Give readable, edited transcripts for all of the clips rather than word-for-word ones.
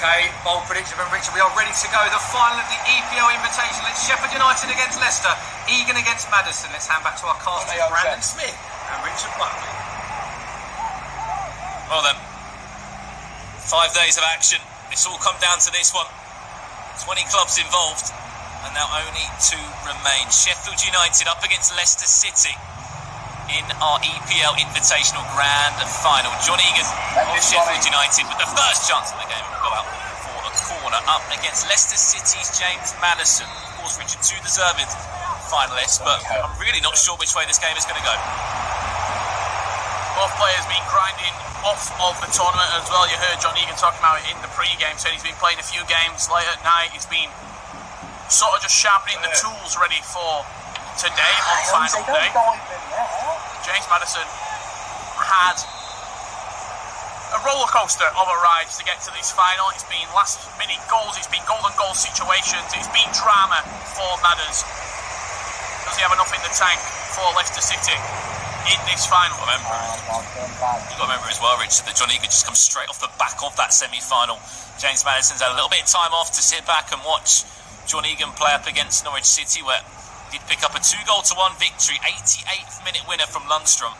Okay, bold prediction from Richard. We are ready to go. The final of the EPL Invitational. It's Sheffield United against Leicester, Egan against Maddison. Let's hand back to our casters, Brandon Smith and Richard Buckley. Well then, 5 days of action. It's all come down to this one. 20 clubs involved, and now only 2 remain. Sheffield United up against Leicester City in our EPL Invitational Grand Final. John Egan of Sheffield United with the first chance of the game will go out for a corner up against Leicester City's James Maddison. Of course, Richard, 2 deserved finalists, but I'm really not sure which way this game is going to go. Both players been grinding off of the tournament as well. You heard John Egan talking about it in the pre-game, saying he's been playing a few games late at night. He's been sort of just sharpening the tools ready for today on final day. James Maddison had a roller coaster of a ride to get to this final. It's been last minute goals, it's been golden goal situations, it's been drama for Madders. Does he have enough in the tank for Leicester City in this final? You've got to remember as well, Richard, that John Egan just comes straight off the back of that semi-final. James Maddison's had a little bit of time off to sit back and watch John Egan play up against Norwich City, where did pick up a 2-1 victory, 88th minute winner from Lundstrom.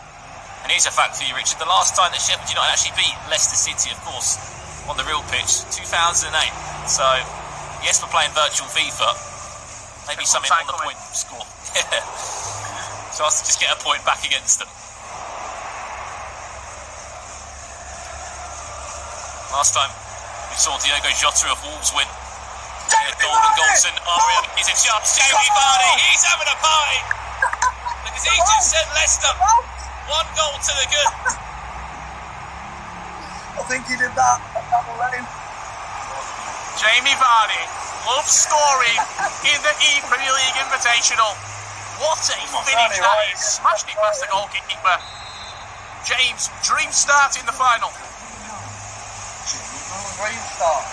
And here's a fact for you, Richard. The last time that Sheffield United actually beat Leicester City, of course, on the real pitch, 2008. So, yes, we're playing virtual FIFA. Maybe something on the point score. So us to just get a point back against them. Last time we saw Diogo Jota of Wolves win. Golden goal scenario is a chance. Jamie Vardy, he's having a party because he just sent Leicester 1 goal to the good. I think he did that lane. Jamie Vardy, love story in the Epremier League Invitational. What a finish that is. Smashed it past the goalkeeper. James, dream start in the final. Dream start.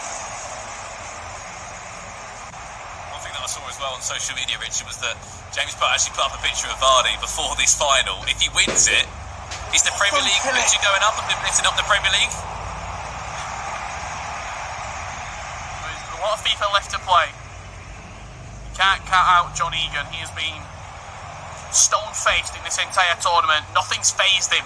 I saw as well on social media, Richard, was that James actually put up a picture of Vardy before this final. If he wins it, is the Premier League picture going up and lifting up the Premier League? There's a lot of FIFA left to play. You can't cut out John Egan. He has been stone-faced in this entire tournament. Nothing's fazed him.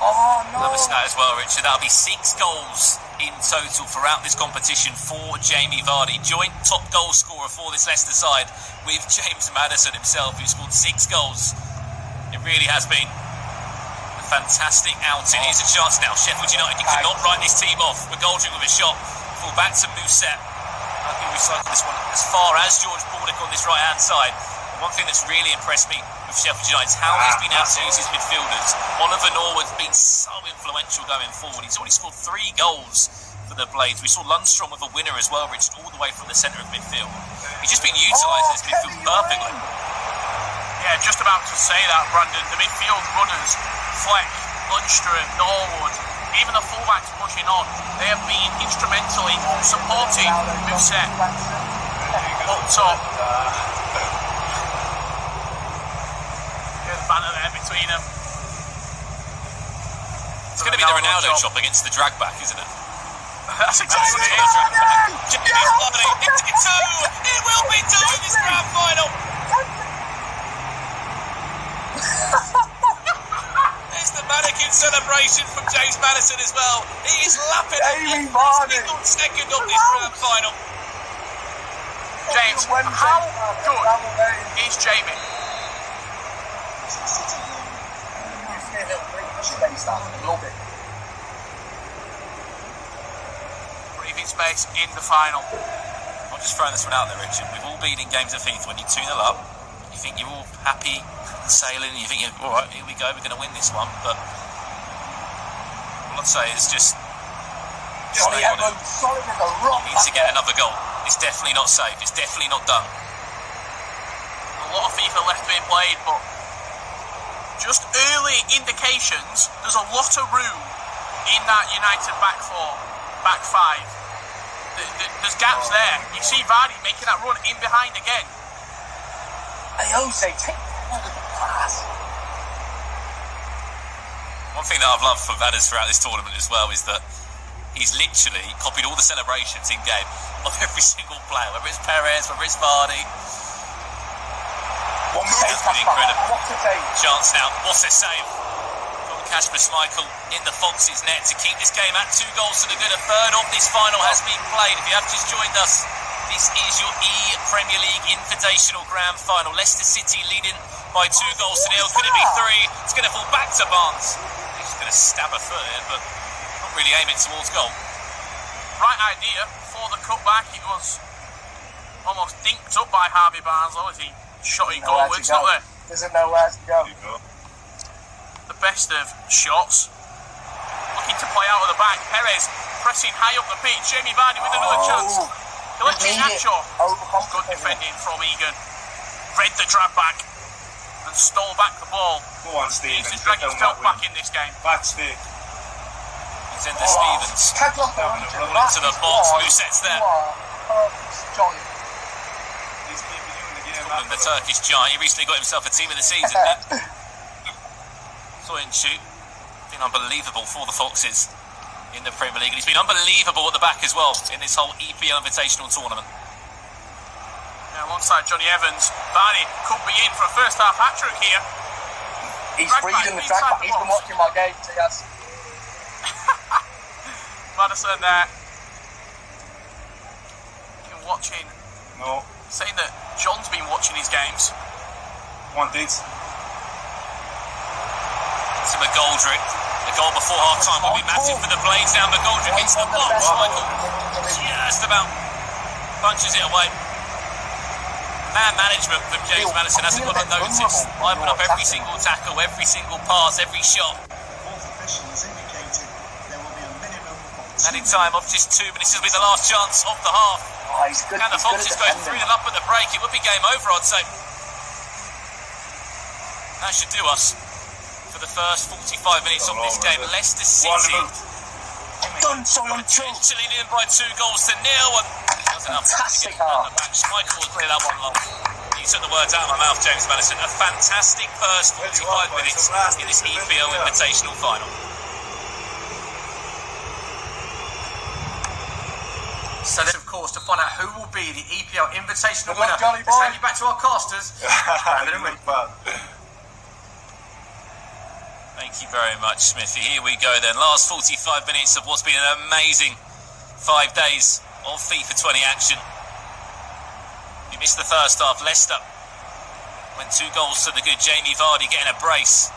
Oh, no. Another stat as well, Richard. That'll be 6 goals in total throughout this competition for Jamie Vardy. Joint top goal scorer for this Leicester side with James Maddison himself, who scored 6 goals. It really has been a fantastic outing. Here's a chance now. Sheffield United, you cannot write this team off. McGoldrick with a shot. Full back to Musette. How can we recycle this one as far as George Bordick on this right-hand side? One thing that's really impressed me with Sheffield United is how he's been able to use his midfielders. Oliver Norwood's been so influential going forward. He's already scored 3 goals for the Blades. We saw Lundstrom with a winner as well, Richard, all the way from the centre of midfield. He's just been utilising his midfield perfectly. Yeah, just about to say that, Brandon. The midfield runners, Fleck, Lundstrom, Norwood, even the fullbacks pushing on, they have been instrumentally supporting Musette up top. Banner there between them. It's going to be the Ronaldo chop against the drag back, isn't it? That's exactly it. Jamie Vardy, it's 2. It will be 2 in this grand final. There's the mannequin celebration from James Maddison as well. He is lapping every single second of this grand final. James, how good is Jamie? Breathing space in the final. I'm just throwing this one out there, Richard. We've all been in games of FIFA when you 2-0 up. You think you're all happy and sailing, and you think, all right, here we go, we're going to win this one. But all I'd say is just stay on it. You need to get another goal. It's definitely not safe. It's definitely not done. A lot of FIFA left being played, but just early indications, there's a lot of room in that United back 4, back 5. There's gaps there. You see Vardy making that run in behind again. Hey, Jose, take the pass. One thing that I've loved from Madders throughout this tournament as well is that he's literally copied all the celebrations in game of every single player, whether it's Perez, whether it's Vardy. That's been incredible. Chance now. What a save from Kasper Schmeichel in the Foxes' net to keep this game at 2 goals to the good. A third of this final has been played. If you have just joined us, this is your Premier League Invitational Grand Final. Leicester City leading by 2 goals to 0. Could it be 3? It's going to fall back to Barnes. He's just going to stab a foot here, but not really aiming towards goal. Right idea for the cutback. It was almost dinked up by Harvey Barnes, though, as he shot it goalwards, not there. Doesn't know where to go. The best of shots. Looking to play out of the back. Perez pressing high up the pitch. Jamie Vardy with another chance. Kelechi Iheanacho. Good defending from Egan. Read the drag back and stole back the ball. Go on, Stevens. Needs to drag himself back in this game. Back stick. It's into Stevens. Into the box. Who sets there? He's keeping you in the game. And the Turkish giant. He recently got himself a team of the season. Saw him shoot. Been unbelievable for the Foxes in the Premier League. And he's been unbelievable at the back as well in this whole EPL Invitational tournament. Yeah, alongside Johnny Evans, Vardy could be in for a first half hat-trick here. He's reading the track back. He's been watching my games. He has. Maddison there. Been watching. No. Saying that John's been watching his games. One Diggs. To McGoldrick. The goal before half-time will be massive for the Blades now. McGoldrick into the box. Michael just about punches it away. Man management from James Maddison hasn't gone unnoticed. Lining up every single tackle, every single pass, every shot. Adding time of just 2 minutes. This will be the last chance of the half. Can the Foxes go 3-0 up at the break? It would be game over, I'd say. That should do us for the first 45 minutes of this game. Leicester City potentially leading by 2 goals to 0. And that's enough to get around the match. Michael will clear that one off. You took the words out of my mouth, James Maddison. A fantastic first 45 minutes in this EPL Invitational Final. So then, of course, to find out who will be the EPL Invitational winner, let's hand you back to our casters. Thank you very much, Smithy. Here we go then. Last 45 minutes of what's been an amazing 5 days of FIFA 20 action. You missed the first half. Leicester went 2 goals to the good. Jamie Vardy getting a brace.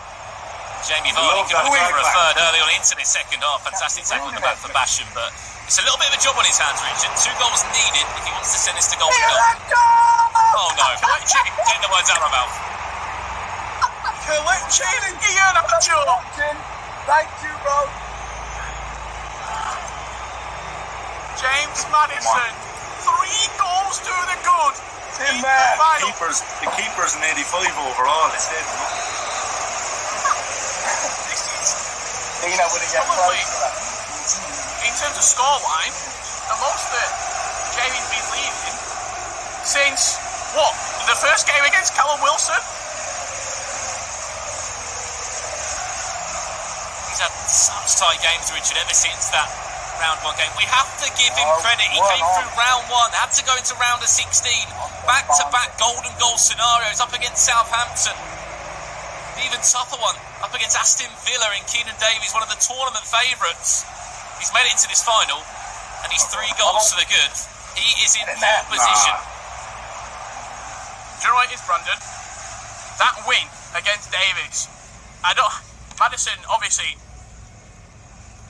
Jamie Vardy could have gone for a third early on into this second half. Fantastic tackle in the back for Basham, but it's a little bit of a job on his hands, Richard. 2 goals needed if he wants to send this to goal. Oh no. Getting the words out of my mouth. Kelechi Iheanacho. Thank you, bro. James Maddison. 3 goals to the good. In there. The keeper's an 85 overall, they said. Dino wouldn't get close to that. In terms of scoreline, the most that Jamie's been leading since, what, the first game against Callum Wilson? He's had such tight games, Richard, ever since that round 1 game. We have to give him credit. He came through round 1, had to go into round of 16. Back-to-back golden goal scenarios up against Southampton. The even tougher one up against Aston Villa in Keenan Davies, one of the tournament favourites. He's made it into this final, and he's 3 goals to the good. He is in pole position. Do you know what it is, Brandon? That win against Davies, Maddison obviously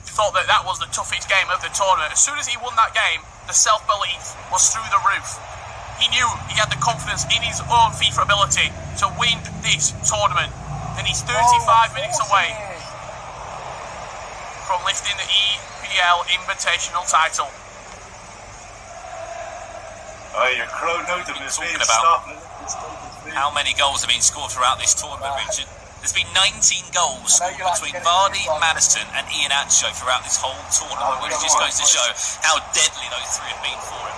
thought that that was the toughest game of the tournament. As soon as he won that game, the self-belief was through the roof. He knew he had the confidence in his own FIFA ability to win this tournament, and he's 35 minutes away from lifting the EPL Invitational title. Oh, you're crowding out the talking about how many goals have been scored throughout this tournament, Richard. There's been 19 goals scored between Vardy, Maddison and Iheanacho throughout this whole tournament, which just goes to show how deadly those 3 have been for him.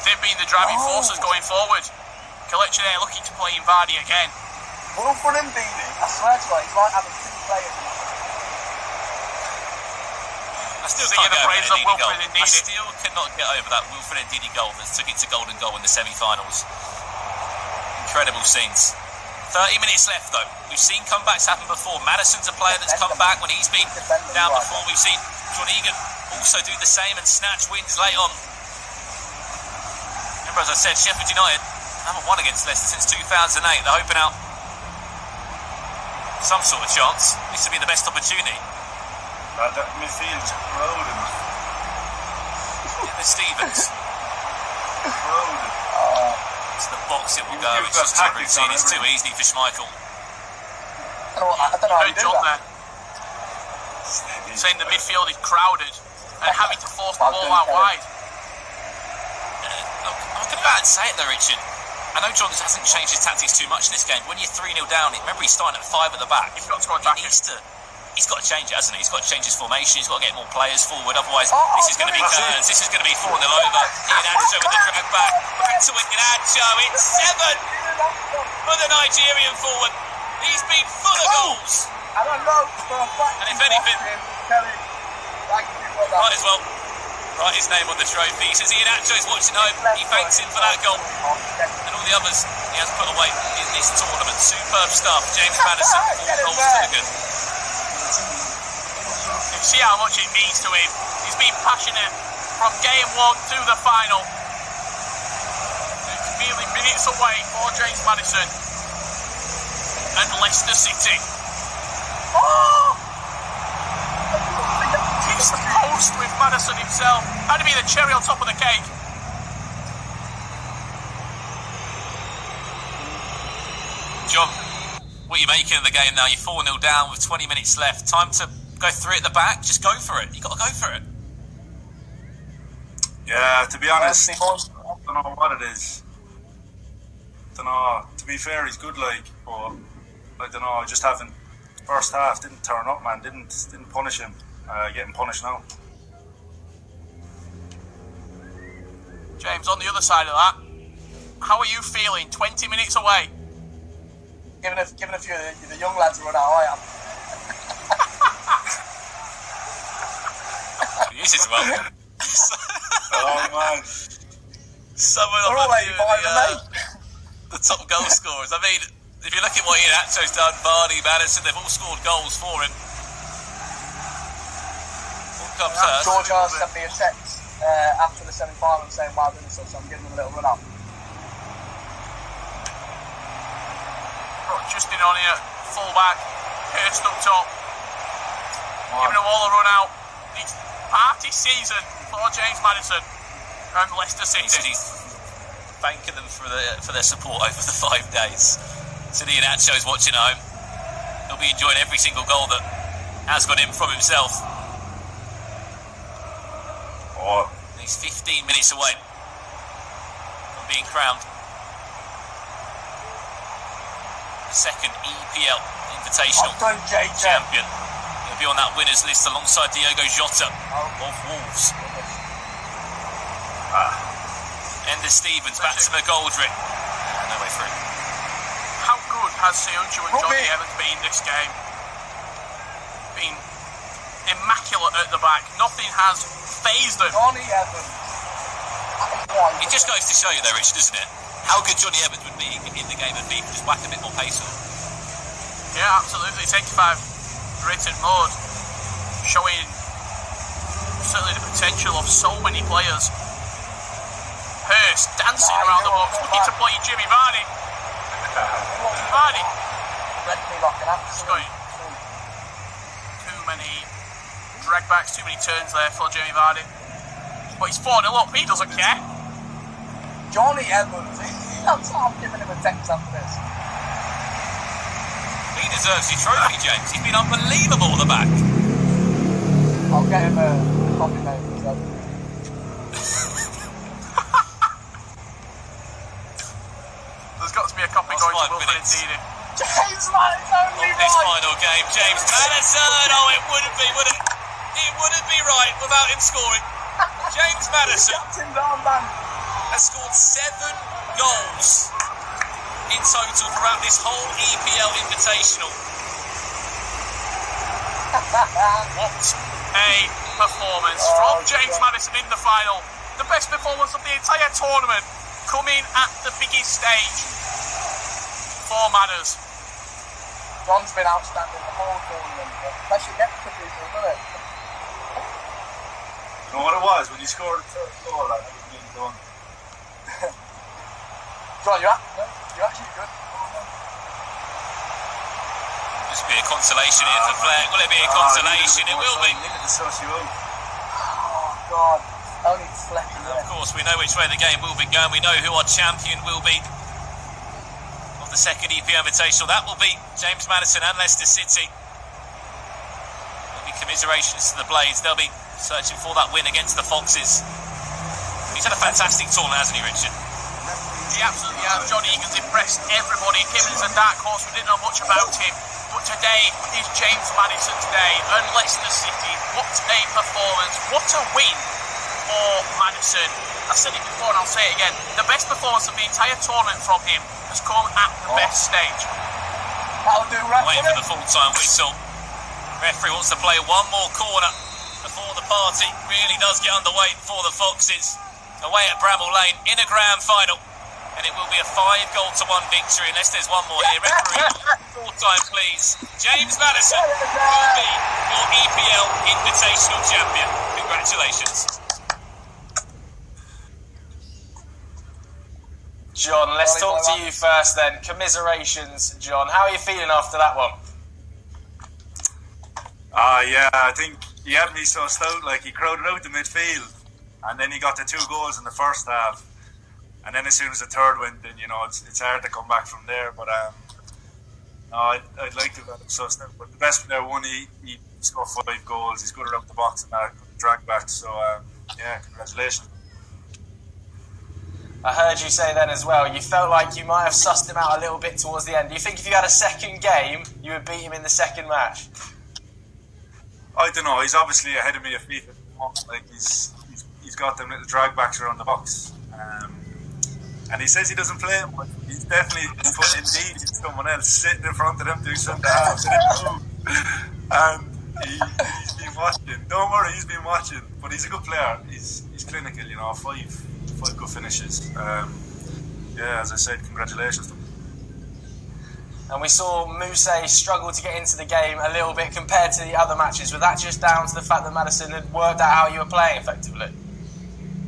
They've been the driving forces going forward. Kelechi there looking to play in Vardy again. Both of them beat me. I swear to God, it's like having 2 players. I still Singing can't the get over praise the of Ndidi goal. Wilfred I Ndidi. still cannot get over that Wilfred Ndidi goal that took it to golden goal in the semi-finals. Incredible scenes. 30 minutes left though. We've seen comebacks happen before. Maddison's a player that's come back when he's been down before. We've seen John Egan also do the same and snatch wins late on. Remember, as I said, Sheffield United haven't won against Leicester since 2008. They're hoping out some sort of chance. This would be the best opportunity. That midfield is crowded. The Stevens. Crowded. It's the box it will go. You've It's got just too tactics routine. on It's too easy for Schmeichel. I don't know how you Heard do John that. there saying the midfield is crowded and having to force the ball out wide. Look, I'm going to go out and say it though, Richard. I know John hasn't changed his tactics too much in this game. When you're 3-0 down, remember he's starting at 5 at the back. You've got to go back. He's got to change it, hasn't he? He's got to change his formation. He's got to get more players forward. Otherwise, this is going to be curtains. This is going to be 4-0 over. Ian Adjo with the drag back. Back to Ian Adjo. It's 7 for the Nigerian forward. He's been full of goals. I don't know for a fact. And if anything, might as well write his name on the trophy. He says Ian Adjo's watching home. He thanks him for that goal. And all the others he has put away in this tournament. Superb stuff. James Maddison, 4 goals to the good. You see how much it means to him. He's been passionate from game 1 to the final. It's merely minutes away for James Maddison and Leicester City. Kiss the post with Maddison himself. Had to be the cherry on top of the cake. John, what are you making of the game now? You're 4-0 down with 20 minutes left. Time to go through it at the back. Just go for it. You've got to go for it. Yeah, to be honest, I don't know what it is. Don't know. To be fair, he's good, like, but I don't know. I just haven't. First half didn't turn up, man. Didn't punish him. Getting punished now. James, on the other side of that, how are you feeling? 20 minutes away. Giving a few of the young lads a run out, I am. Use it well. Oh man. Someone They're all off the top goal scorers. I mean, if you look at what Ian Atcho's done, Vardy, Maddison, they've all scored goals for him. What comes first? George R sent me a text after the semi-final saying well done and stuff, so I'm giving them a little run out. Justin on here, full back, Hurst up top. Giving them all a run out. It's party season for James Maddison and Leicester City. He's thanking them for their support over the 5 days. So Ian Atcho's watching at home. He'll be enjoying every single goal that has got him from himself. Oh. He's 15 minutes away from being crowned the second EPL Invitational champion. He'll be on that winners list alongside Diogo Jota of Wolves. Ender Stevens back to McGoldrick. No way through. How good has Seunchu and Johnny Evans been this game? Been immaculate at the back. Nothing has fazed them. Johnny Evans. It just goes to show you though, Rich, doesn't it? How good Johnny Evans would be in the game of FIFA. Just whack a bit more pace on. Yeah, absolutely. 85 rated mode. Showing certainly the potential of so many players. Hurst dancing around the box, looking to play Jimmy Vardy. Vardy. Read me like an absolute. Too many drag backs, too many turns there for Jimmy Vardy. But he's 4-0 up, he doesn't care. Johnny Evans. I'm giving him a text after this. He deserves his trophy, James. He's been unbelievable at the back. I'll get him a coffee mate. So. There's got to be a copy Last going 5 to Wilfred minutes. Ndidi. James Maddison only This right. final game, James Maddison. Oh, it wouldn't be, would it? It wouldn't be right without him scoring. James Maddison Captain's armband. has scored 7 goals in total throughout this whole EPL Invitational. What a performance from James Maddison in the final. The best performance of the entire tournament, coming at the biggest stage for Madders. John's been outstanding the whole tournament, especially next to people, doesn't it? You know what it was? When you scored the third goal, that was being done. John, you're actually good. Just be a consolation here for Fleck. Will it be a consolation? It will be. Oh, God. Only Fleck. Of course, we know which way the game will be going. We know who our champion will be of the second EPO Invitational. That will be James Maddison and Leicester City. There'll be commiserations to the Blades. They'll be searching for that win against the Foxes. He's had a fantastic tournament, hasn't he, Richard? He absolutely has. John Egan's impressed everybody. Him as a dark horse, we didn't know much about him. But today is James Maddison today and Leicester City. What a performance. What a win for Maddison. I've said it before and I'll say it again. The best performance of the entire tournament from him has come at the best stage. That'll do, right? Waiting for the full-time whistle. Referee wants to play one more corner before the party really does get underway for the Foxes. Away at Bramall Lane in a grand final. And it will be a 5-1 victory unless there's one more here. Referee, full-time please. James Maddison will be your EPL Invitational Champion. Congratulations. John, let's talk to you first then. Commiserations, John. How are you feeling after that one? Yeah, I think he had me so stout, like he crowded out the midfield. And then he got the 2 goals in the first half. And then as soon as the third went in, you know, it's hard to come back from there. But no, I'd like to have him so stout. But the best player won, he scored 5 goals. He's good around the box and that, couldn't drag back. So, yeah, congratulations. I heard you say then as well, you felt like you might have sussed him out a little bit towards the end. Do you think if you had a second game, you would beat him in the second match? I don't know. He's obviously ahead of me a feet. Like he's got them little drag backs around the box. And he says he doesn't play him, but he's definitely put indeed someone else sitting in front of him doing something else. And he's been watching. Don't worry, he's been watching. But he's a good player. He's clinical, you know, 5 good finishes. Yeah, as I said, congratulations to him. And we saw Mousse struggle to get into the game a little bit compared to the other matches. Was that just down to the fact that Maddison had worked out how you were playing effectively?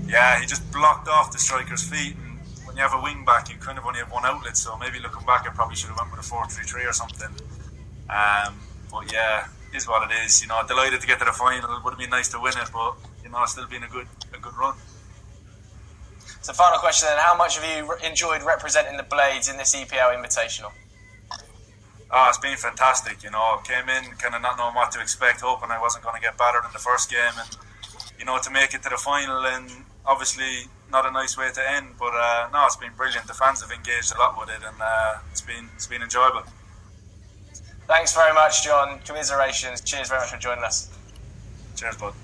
Yeah, he just blocked off the striker's feet. And when you have a wing back, you kind of only have one outlet. So maybe looking back, I probably should have went with a 4-3-3 or something. But yeah, it is what it is. You know, delighted to get to the final. It would have been nice to win it, but you know, it's still been a good run. So, final question then: how much have you enjoyed representing the Blades in this EPL Invitational? It's been fantastic. You know, came in kind of not knowing what to expect, hoping I wasn't going to get battered in the first game, and you know, to make it to the final, and obviously not a nice way to end. But no, it's been brilliant. The fans have engaged a lot with it, and it's been enjoyable. Thanks very much, John. Commiserations. Cheers very much for joining us. Cheers, bud.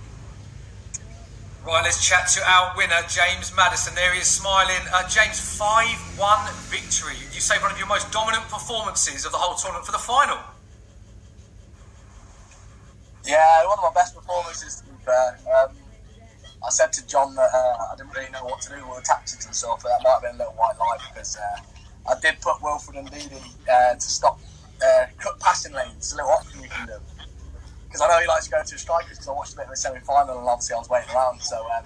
Right, let's chat to our winner, James Maddison. There he is smiling. James, 5-1 victory. You say one of your most dominant performances of the whole tournament for the final. Yeah, one of my best performances, to be fair. I said to John that I didn't really know what to do with the tactics and stuff, but that might have been a little white lie because I did put Wilfred and Didi to stop cut passing lanes. It's a little option you can do. Because I know he likes to go to strikers because I watched a bit of the semi-final and obviously I was waiting around. So, it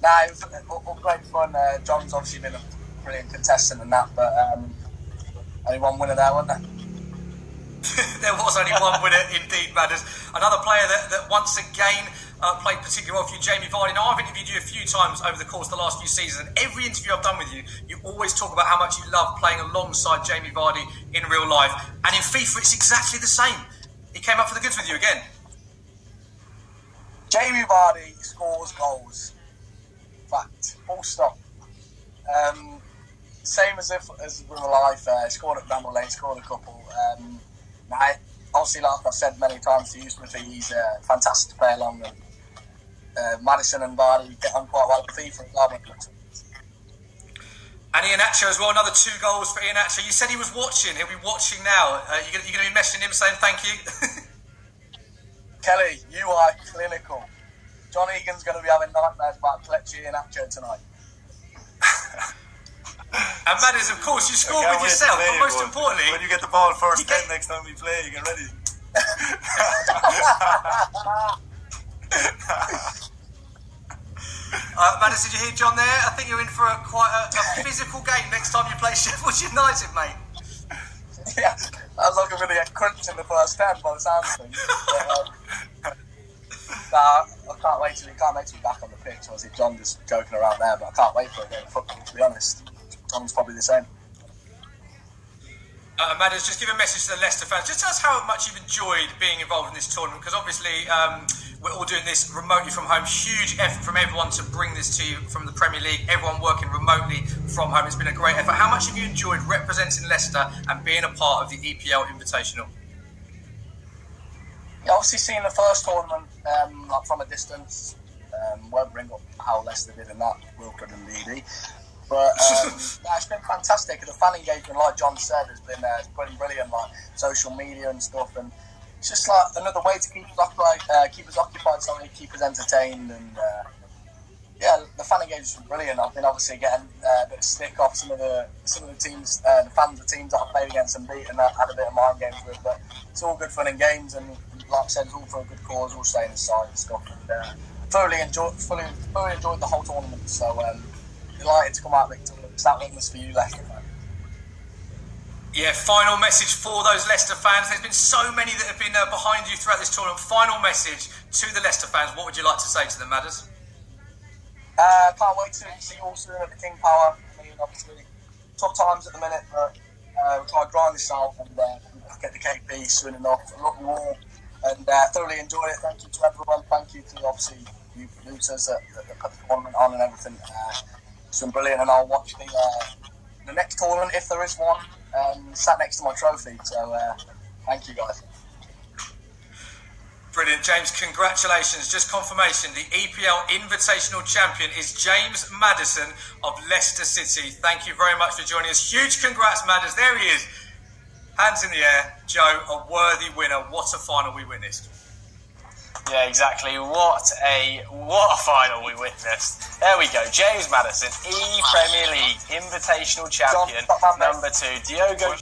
was all great fun. John's obviously been a brilliant contestant and that, but only one winner there, wasn't there? There was only one winner indeed, Madders. Another player that once again played particularly well for you, Jamie Vardy. Now, I've interviewed you a few times over the course of the last few seasons, and every interview I've done with you, you always talk about how much you love playing alongside Jamie Vardy in real life. And in FIFA, it's exactly the same. He came up for the goods with you again. Jamie Vardy scores goals. Fact. Full stop. Same as real life. Scored at Bramall Lane, scored a couple. Obviously, like I've said many times to you, Smithy, he's fantastic to play along with. Maddison and Vardy get on quite well with FIFA as well. And Iheanacho as well, another 2 goals for Iheanacho. You said he was watching, he'll be watching now. You're going to be messaging him saying thank you? Kelly, you are clinical. John Egan's going to be having nightmares about Kelechi and Acho tonight. And Madders, of course, you scored with yourself, but most importantly... When you get the ball first 10 next time we play, you get ready. Madders, did you hear John there? I think you're in for quite a physical game next time you play Sheffield United, mate. Yeah, I was like I'm going to get crunched in the first 10 by the sound of things. I can't wait till he can't wait to be back on the pitch. Obviously, John just joking around there, but I can't wait for a game of football, to be honest. John's probably the same. Madders, just give a message to the Leicester fans. Just tell us how much you've enjoyed being involved in this tournament, because obviously we're all doing this remotely from home. Huge effort from everyone to bring this to you from the Premier League. Everyone working remotely from home. It's been a great effort. How much have you enjoyed representing Leicester and being a part of the EPL Invitational? Yeah, obviously seeing the first tournament like from a distance, won't bring up how Leicester did in that, Wilfred and Leedy. But it's been fantastic. The fan engagement, like John said, has been brilliant. Like social media and stuff, and it's just like another way to keep us occupied, keep us entertained, and yeah, the fan engagement's been brilliant. I've been obviously getting a bit of stick off some of the teams, the fans of teams that I've played against and beaten. That had a bit of mind games with, but it's all good fun and games, and like I said, it's all for a good cause. All staying inside and stuff, and thoroughly enjoyed the whole tournament. So. Delighted to come out victorious. That one was for you, Leicester fans. Yeah, final message for those Leicester fans. There's been so many that have been behind you throughout this tournament. Final message to the Leicester fans. What would you like to say to them, Madders? Can't wait to see you all soon at the King Power. I mean, obviously, tough times at the minute, but we'll try to grind this out and get the KP soon enough. I love you all and thoroughly enjoyed it. Thank you to everyone. Thank you to, obviously, you producers that put the tournament on and everything. It's been brilliant, and I'll watch the next tournament, if there is one, sat next to my trophy. So, thank you, guys. Brilliant, James. Congratulations. Just confirmation, the EPL Invitational Champion is James Maddison of Leicester City. Thank you very much for joining us. Huge congrats, Madders. There he is. Hands in the air. Joe, a worthy winner. What a final we witnessed. Yeah, exactly. What a final we witnessed. There we go. James Maddison, Premier League Invitational Champion, number 2. Diogo